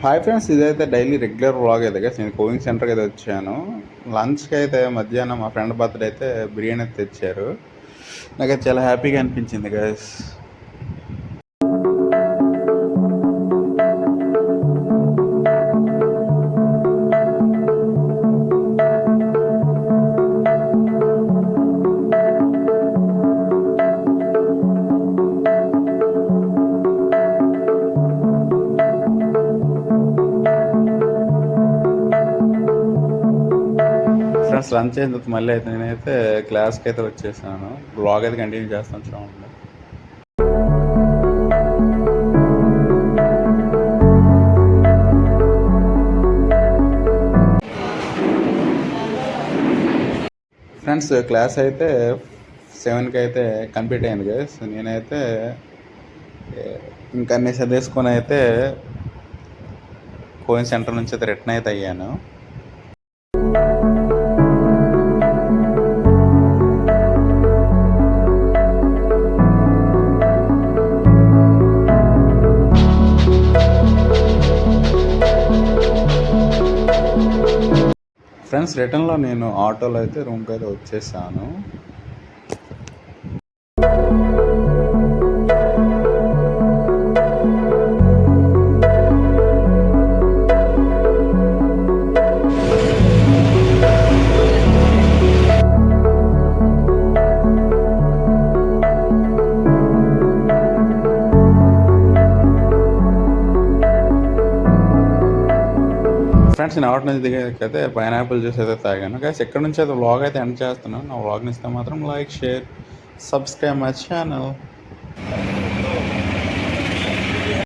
Hi friends, ఇదైతే daily regular vlog అయితే guys. నేను కోచింగ్ సెంటర్కి అయితే వచ్చాను. లంచ్కి అయితే మధ్యాహ్నం మా ఫ్రెండ్ బర్త్డే అయితే బిర్యానీ అయితే తెచ్చారు. నాకైతే చాలా హ్యాపీగా అనిపించింది గైస్. ఫ్రెండ్స్, లంచ్ అయిన తర్వాత మళ్ళీ అయితే నేనైతే క్లాస్కి అయితే వచ్చేసాను. వ్లాగ్ అయితే కంటిన్యూ చేస్తాను, చూడండి. ఫ్రెండ్స్, క్లాస్ అయితే 7కి అయితే కంప్లీట్ అయింది గైస్. నేనైతే ఇంకా అన్నీ చదివేసుకొని అయితే కోచింగ్ సెంటర్ నుంచి అయితే రిటర్న్ అయితే అయ్యాను. ఫ్రెండ్స్, రిటర్న్లో నేను ఆటోలో అయితే రూమ్కి అయితే వచ్చేసాను. ఫ్రెండ్స్, నేను ఆటో నుంచి దిగైతే పైనాపిల్ జ్యూస్ అయితే తాగాను గైస్. ఎక్కడి నుంచి అయితే వ్లాగ్ అయితే ఎండ్ చేస్తున్నాను. నా వ్లాగ్ ఇస్తే మాత్రం like, share, subscribe my channel.